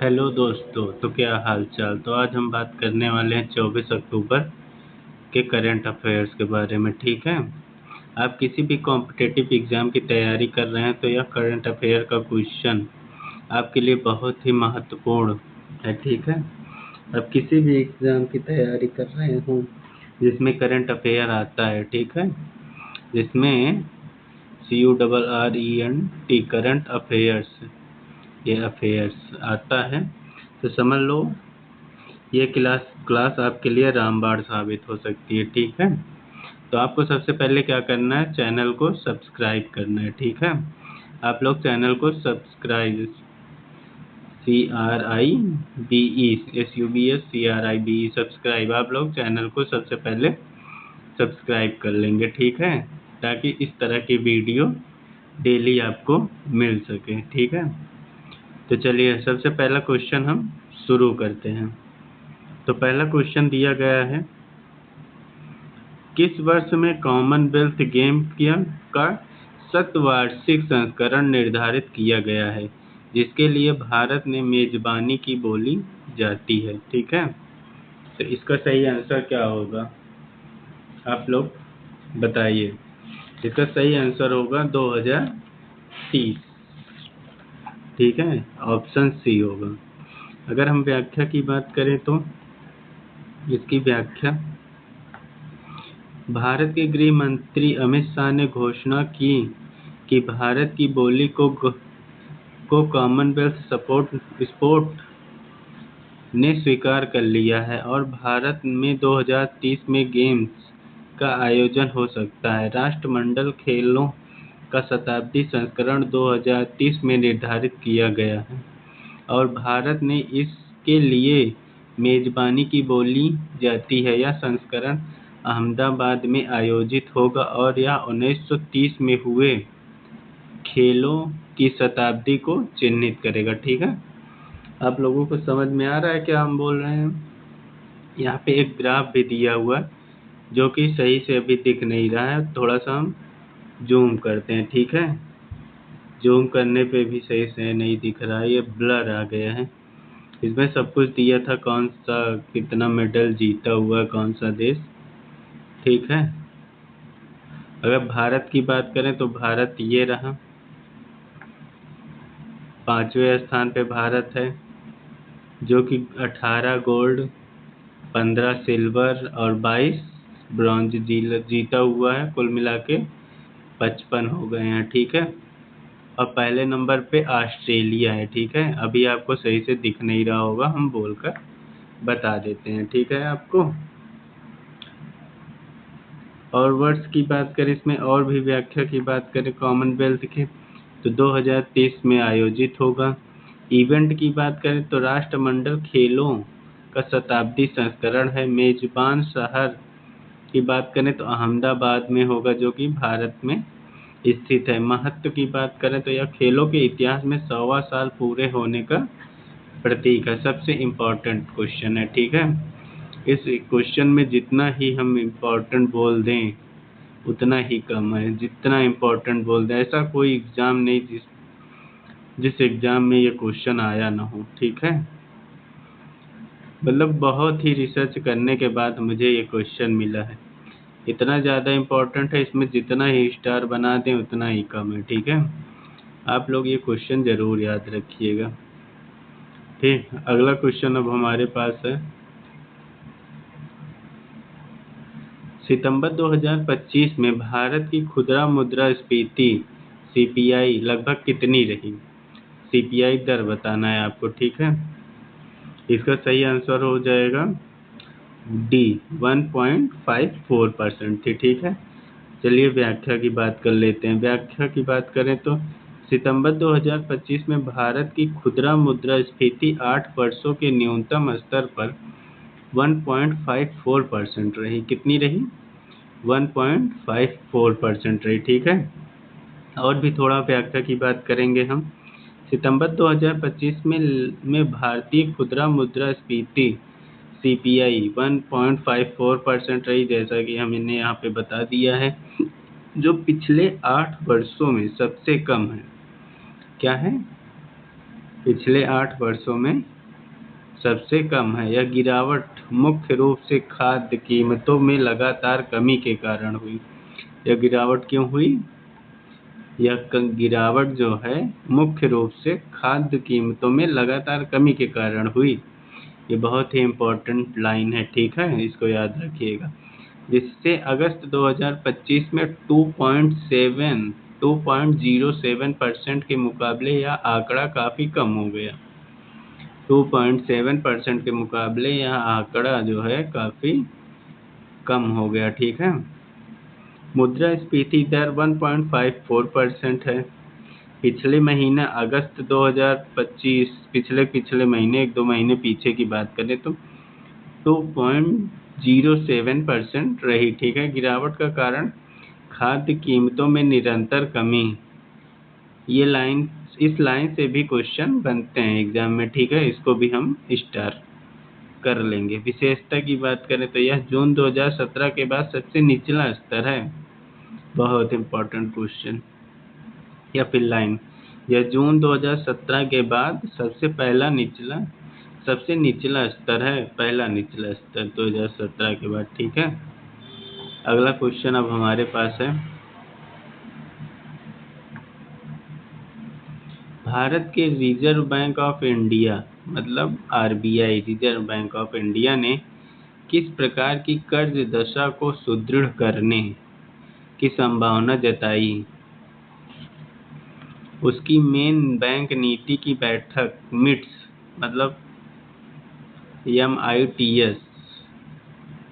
Hello दोस्तों, तो क्या हाल चाल। तो आज हम बात करने वाले हैं 24 अक्टूबर के करंट अफेयर्स के बारे में। ठीक है, आप किसी भी कॉम्पिटिटिव एग्जाम की तैयारी कर रहे हैं तो यह करंट अफेयर का क्वेश्चन आपके लिए बहुत ही महत्वपूर्ण है। ठीक है, आप किसी भी एग्जाम की तैयारी कर रहे हो जिसमें करंट अफेयर आता है, ठीक है, जिसमें CURRENT करंट अफेयर्स, ये अफेयर्स आता है, तो समझ लो ये क्लास आपके लिए रामबाण साबित हो सकती है। ठीक है, तो आपको सबसे पहले क्या करना है, चैनल को सब्सक्राइब करना है। ठीक है, आप लोग चैनल को सब्सक्राइब, CRIBE सब्सक्राइब, आप लोग चैनल को सबसे पहले सब्सक्राइब कर लेंगे। ठीक है, ताकि इस तरह की वीडियो डेली आपको मिल सके। ठीक है, तो चलिए सबसे पहला क्वेश्चन हम शुरू करते हैं। तो पहला क्वेश्चन दिया गया है, किस वर्ष में कॉमनवेल्थ गेम का शतवार्षिक संस्करण निर्धारित किया गया है, जिसके लिए भारत ने मेजबानी की बोली जाती है। ठीक है, तो इसका सही आंसर क्या होगा, आप लोग बताइए। इसका सही आंसर होगा 2030। ठीक है, ऑप्शन सी होगा। अगर हम व्याख्या की बात करें तो इसकी व्याख्या, भारत के गृह मंत्री अमित शाह ने घोषणा की कि भारत की बोली को कॉमनवेल्थ स्पोर्ट ने स्वीकार कर लिया है और भारत में 2030 में गेम्स का आयोजन हो सकता है। राष्ट्रमंडल खेलों का शताब्दी संस्करण 2030 में निर्धारित किया गया है और भारत ने इसके लिए मेजबानी की बोली जाती है। यह संस्करण अहमदाबाद में आयोजित होगा और यह 1930 में हुए खेलों की शताब्दी को चिन्हित करेगा। ठीक है, आप लोगों को समझ में आ रहा है क्या हम बोल रहे हैं। यहाँ पे एक ग्राफ भी दिया हुआ है जो कि सही से अभी दिख नहीं रहा है, थोड़ा सा हम जूम करते हैं। ठीक है, जूम करने पे भी सही से नहीं दिख रहा है, ये ब्लर आ गया है। इसमें सब कुछ दिया था, कौन सा कितना मेडल जीता हुआ है कौन सा देश। ठीक है, अगर भारत की बात करें तो भारत ये रहा, 5वें स्थान पे भारत है, जो कि 18 गोल्ड, 15 सिल्वर और 22 ब्रॉन्ज जीता हुआ है। कुल मिला के 55 हो गए हैं। ठीक है, और पहले नंबर पे ऑस्ट्रेलिया है। ठीक है, अभी आपको सही से दिख नहीं रहा होगा, हम बोलकर बता देते हैं। ठीक है आपको, और वर्ष की बात करें इसमें और भी व्याख्या की बात करें कॉमनवेल्थ के, तो 2030 में आयोजित होगा। इवेंट की बात करें तो राष्ट्रमंडल खेलों का शताब्दी संस्करण है। मेजबान शहर की बात करें तो अहमदाबाद में होगा, जो कि भारत में स्थित है। महत्व की बात करें तो यह खेलों के इतिहास में 100वां साल पूरे होने का प्रतीक है। सबसे इम्पोर्टेंट क्वेश्चन है। ठीक है, इस क्वेश्चन में जितना ही हम इम्पोर्टेंट बोल दें उतना ही कम है। जितना इम्पोर्टेंट बोल दें, ऐसा कोई एग्जाम नहीं जिस एग्जाम में ये क्वेश्चन आया ना हो। ठीक है, मतलब बहुत ही रिसर्च करने के बाद मुझे ये क्वेश्चन मिला है। इतना ज़्यादा इम्पोर्टेंट है, इसमें जितना ही स्टार बना दें उतना ही कम है। ठीक है, आप लोग ये क्वेश्चन ज़रूर याद रखिएगा। ठीक, अगला क्वेश्चन अब हमारे पास है, सितंबर 2025 में भारत की खुदरा मुद्रास्फीति CPI लगभग कितनी रही। CPI दर बताना है आपको। ठीक है, इसका सही आंसर हो जाएगा डी, 1.54% थी। ठीक है, चलिए व्याख्या की बात कर लेते हैं। व्याख्या की बात करें तो सितंबर 2025 में भारत की खुदरा मुद्रास्फीति 8 वर्षों के न्यूनतम स्तर पर 1.54% रही। कितनी रही, 1.54% रही। ठीक है, और भी थोड़ा व्याख्या की बात करेंगे हम। सितंबर 2025 में भारतीय खुदरा मुद्रास्फीति CPI 1.54% रही, जैसा कि हमने यहाँ पे बता दिया है, जो पिछले 8 वर्षों में सबसे कम है। क्या है, पिछले 8 वर्षों में सबसे कम है। यह गिरावट मुख्य रूप से खाद्य कीमतों में लगातार कमी के कारण हुई। यह गिरावट क्यों हुई? यह गिरावट जो है मुख्य रूप से खाद्य कीमतों में लगातार कमी के कारण हुई। ये बहुत ही इम्पोर्टेंट लाइन है, ठीक है, इसको याद रखिएगा। जिससे अगस्त 2025 में 2.07% के मुकाबले यह आंकड़ा काफ़ी कम हो गया। 2.7% के मुकाबले यह आंकड़ा जो है काफ़ी कम हो गया, ठीक है। मुद्रास्फीति दर 1.54% है। पिछले महीने अगस्त 2025, पिछले महीने 1-2 महीने पीछे की बात करें तो 2.07% रही, ठीक है। गिरावट का कारण खाद्य कीमतों में निरंतर कमी। इस लाइन से भी क्वेश्चन बनते हैं एग्जाम में, ठीक है, इसको भी हम स्टार कर लेंगे। विशेषता की बात करें तो यह जून 2017 के बाद सबसे निचला स्तर है। बहुत इंपॉर्टेंट क्वेश्चन। या फिर लाइन, यह जून 2017 के बाद सबसे निचला स्तर है, पहला निचला स्तर 2017 के बाद, ठीक है। अगला क्वेश्चन अब हमारे पास है, भारत के रिजर्व बैंक ऑफ इंडिया मतलब RBI, reserve bank of India ने किस प्रकार की कर्ज दशा को सुदृढ़ करने की संभावना जताई? उसकी मेन बैंक नीति की बैठक मिट्स मतलब MITS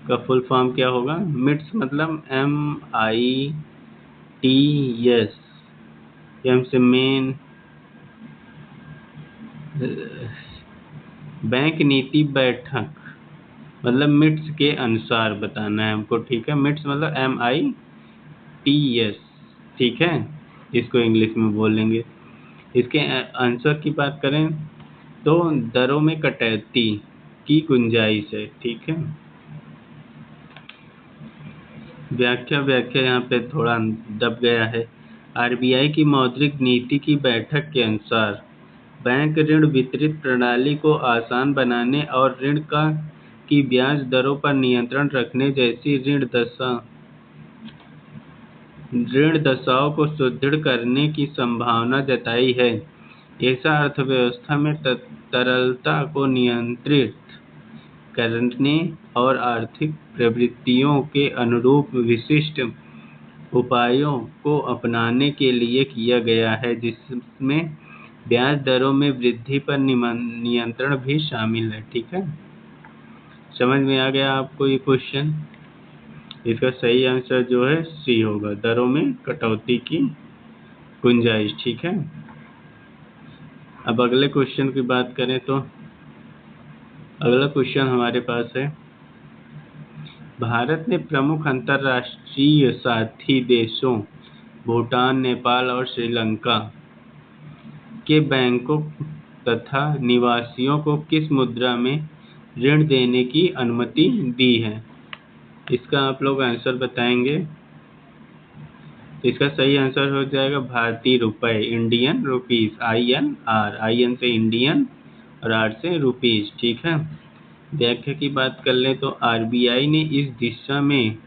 का फुल फॉर्म क्या होगा? मिट्स मतलब MITS, एम से मेन बैंक नीति बैठक मतलब मिट्स के अनुसार बताना है हमको, ठीक है। मिट्स मतलब MITS, ठीक है, इसको इंग्लिश में बोलेंगे। इसके आंसर की बात करें तो दरों में कटौती की गुंजाइश है, ठीक है। व्याख्या यहाँ पे थोड़ा दब गया है। आरबीआई की मौद्रिक नीति की बैठक के अनुसार बैंक ऋण वितरित प्रणाली को आसान बनाने और ऋण की ब्याज दरों पर नियंत्रण रखने जैसी ऋण दशाओं को सुदृढ़ करने की संभावना जताई है। ऐसा अर्थव्यवस्था में तरलता को नियंत्रित करने और आर्थिक प्रवृत्तियों के अनुरूप विशिष्ट उपायों को अपनाने के लिए किया गया है, जिसमें ब्याज दरों में वृद्धि पर नियंत्रण भी शामिल है, ठीक है। समझ में आ गया आपको ये क्वेश्चन? इसका सही आंसर जो है सी होगा, दरों में कटौती की गुंजाइश, ठीक है। अब अगले क्वेश्चन की बात करें तो अगला क्वेश्चन हमारे पास है, भारत ने प्रमुख अंतर्राष्ट्रीय साथी देशों भूटान, नेपाल और श्रीलंका के बैंकों तथा निवासियों को किस मुद्रा में ऋण देने की अनुमति दी है? इसका आप लोग आंसर बताएंगे। इसका सही आंसर हो जाएगा भारतीय रुपए, इंडियन रुपीस, INR, IN से इंडियन और R से रुपीस, ठीक है। व्याख्या की बात कर लें तो आरबीआई ने इस दिशा में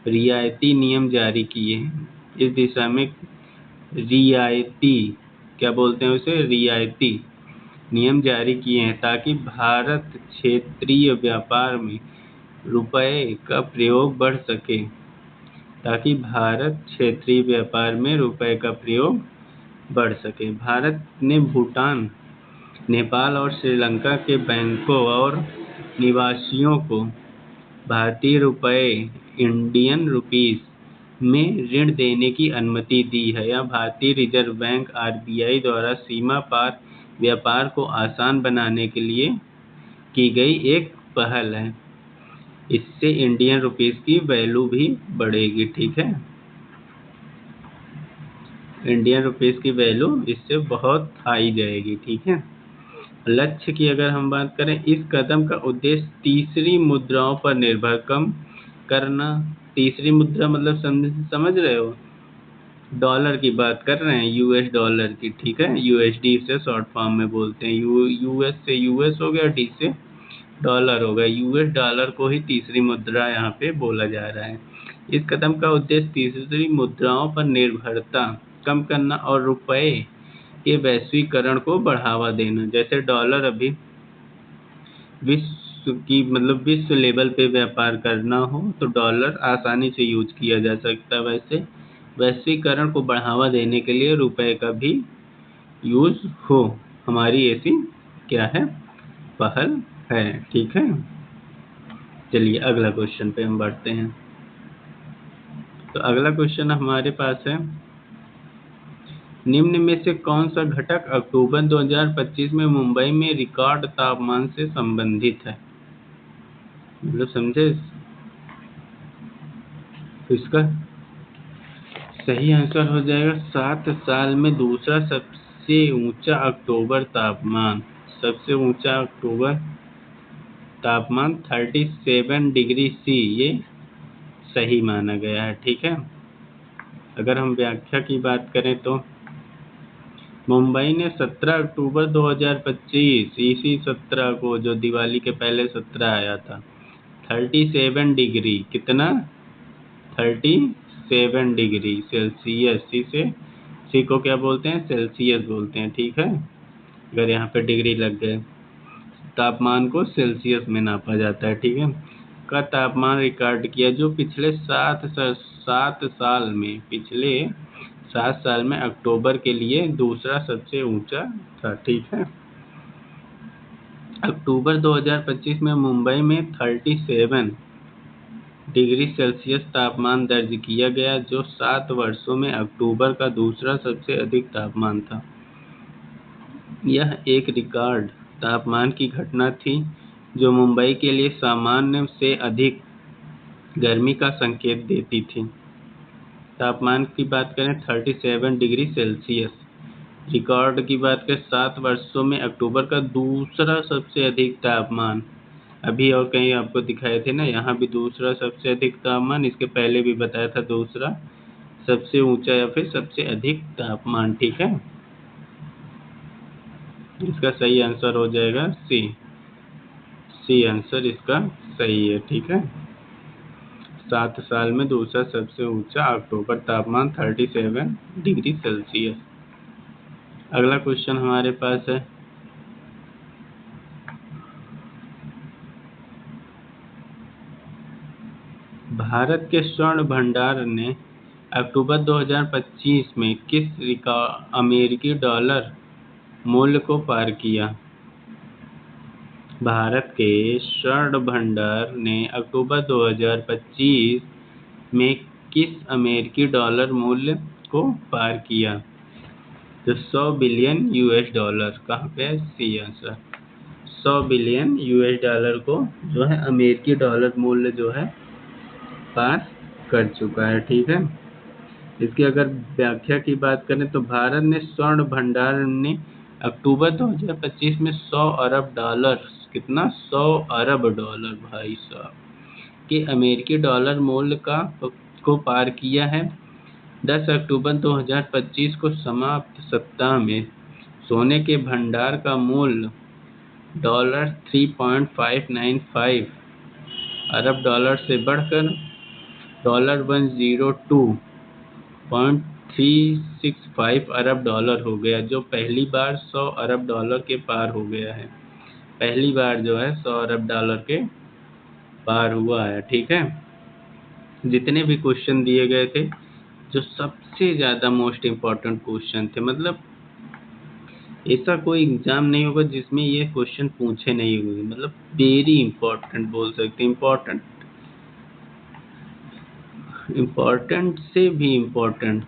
रियायती नियम जारी किए हैं। इस दिशा में रियायती, क्या बोलते हैं उसे, रियायती नियम जारी किए हैं ताकि भारत क्षेत्रीय व्यापार में रुपए का प्रयोग बढ़ सके। भारत ने भूटान, नेपाल और श्रीलंका के बैंकों और निवासियों को भारतीय रुपए, इंडियन रुपीस में ऋण देने की अनुमति दी है। यह भारतीय रिजर्व बैंक आरबीआई द्वारा सीमा पार व्यापार को आसान बनाने के लिए की गई एक पहल है। इससे इंडियन रुपीस की वैल्यू भी बढ़ेगी, ठीक है। इंडियन रुपीस की वैल्यू इससे बहुत हाई जाएगी, ठीक है। लक्ष्य की अगर हम बात करें, इस कदम का उद्देश्य तीसरी मुद्राओं पर निर्भर कम करना। तीसरी मुद्रा मतलब समझ रहे हो, डॉलर की बात कर रहे हैं, यूएस डॉलर की, ठीक है। यूएसडी से शॉर्ट फॉर्म में बोलते हैं। यूएस से यूएस हो गया, डी से डॉलर हो गया। यूएस डॉलर को ही तीसरी मुद्रा यहाँ पे बोला जा रहा है। इस कदम का उद्देश्य तीसरी मुद्राओं पर निर्भरता कम करना और रुपए के वैश्वीकरण को बढ़ावा देना। जैसे डॉलर अभी विश्व की मतलब विश्व लेवल पे व्यापार करना हो तो डॉलर आसानी से यूज किया जा सकता है। वैसे वैश्वीकरण को बढ़ावा देने के लिए रुपए का भी यूज हो, हमारी ऐसी क्या है, पहल है, ठीक है। चलिए अगला क्वेश्चन पे हम बढ़ते हैं। तो अगला क्वेश्चन हमारे पास है, निम्न में से कौन सा घटक अक्टूबर 2025 में मुंबई में रिकॉर्ड तापमान से संबंधित है? मतलब समझे? तो इसका सही आंसर हो जाएगा 7 साल में दूसरा सबसे ऊंचा अक्टूबर तापमान। सबसे ऊंचा अक्टूबर तापमान 37 डिग्री सी, ये सही माना गया है, ठीक है। अगर हम व्याख्या की बात करें तो मुंबई ने 17 अक्टूबर 2025 इसी 17 को, जो दिवाली के पहले 17 आया था, 37 डिग्री, कितना, 37 डिग्री सेल्सियस, सी को क्या बोलते हैं, सेल्सियस बोलते हैं, ठीक है। अगर यहाँ पे डिग्री लग गए, तापमान को सेल्सियस में नापा जाता है, ठीक है। का तापमान रिकॉर्ड किया, जो पिछले 7 साल में अक्टूबर के लिए दूसरा सबसे ऊंचा था, ठीक है। अक्टूबर 2025 में मुंबई में 37 डिग्री सेल्सियस तापमान दर्ज किया गया, जो 7 वर्षों में अक्टूबर का दूसरा सबसे अधिक तापमान था। यह एक रिकॉर्ड तापमान की घटना थी, जो मुंबई के लिए सामान्य से अधिक गर्मी का संकेत देती थी। तापमान की बात करें 37 डिग्री सेल्सियस, रिकॉर्ड की बात करें 7 वर्षों में अक्टूबर का दूसरा सबसे अधिक तापमान। अभी और कहीं आपको दिखाए थे ना, यहाँ भी दूसरा सबसे अधिक तापमान, इसके पहले भी बताया था दूसरा सबसे ऊंचा या फिर सबसे अधिक तापमान, ठीक है। इसका सही आंसर हो जाएगा सी आंसर इसका सही है, ठीक है। 7 साल में दूसरा सबसे ऊंचा अक्टूबर तापमान 37 डिग्री सेल्सियस। अगला क्वेश्चन हमारे पास है, भारत के स्वर्ण भंडार ने अक्टूबर 2025 में किस अमेरिकी डॉलर मूल्य को पार किया? भारत के स्वर्ण भंडार ने अक्टूबर 2025 में किस अमेरिकी डॉलर मूल्य को पार किया? तो 100 बिलियन यूएस डॉलर, कहाँ पे है, C answer. 100 billion US dollar को जो है अमेरिकी डॉलर मूल्य जो है पार कर चुका है, ठीक है। इसकी अगर व्याख्या की बात करें तो भारत ने स्वर्ण भंडार ने अक्टूबर 2025 में 100 अरब डॉलर, कितना, 100 अरब डॉलर भाई साहब, के अमेरिकी डॉलर मूल्य को पार किया है। 10 अक्टूबर 2025 को समाप्त सप्ताह में सोने के भंडार का मूल्य $3.595 अरब डॉलर से बढ़कर $102.365 अरब डॉलर हो गया, जो पहली बार 100 अरब डॉलर के पार हो गया है। पहली बार जो है 100 अरब डॉलर के पार हुआ है, ठीक है। जितने भी क्वेश्चन दिए गए थे, जो सबसे ज़्यादा मोस्ट इम्पॉर्टेंट क्वेश्चन थे, मतलब ऐसा कोई एग्जाम नहीं होगा जिसमें ये क्वेश्चन पूछे नहीं हुए, मतलब वेरी इंपॉर्टेंट बोल सकते हैं, इम्पॉर्टेंट से भी इम्पोर्टेंट।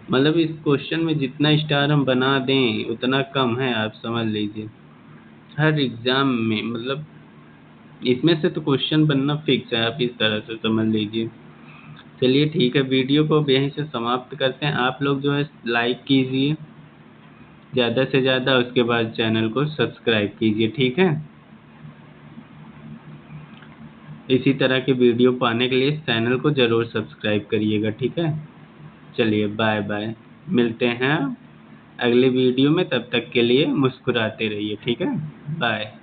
मतलब इस क्वेश्चन में जितना स्टार हम बना दें उतना कम है, आप समझ लीजिए। हर एग्जाम में मतलब इसमें से तो क्वेश्चन बनना फिक्स है, आप इस तरह से समझ लीजिए। चलिए ठीक है, वीडियो को यहीं से समाप्त करते हैं। आप लोग जो है लाइक कीजिए ज़्यादा से ज़्यादा, उसके बाद चैनल को सब्सक्राइब कीजिए, ठीक है। इसी तरह के वीडियो पाने के लिए चैनल को ज़रूर सब्सक्राइब करिएगा, ठीक है। चलिए बाय बाय, मिलते हैं अगले वीडियो में, तब तक के लिए मुस्कुराते रहिए, ठीक है, बाय।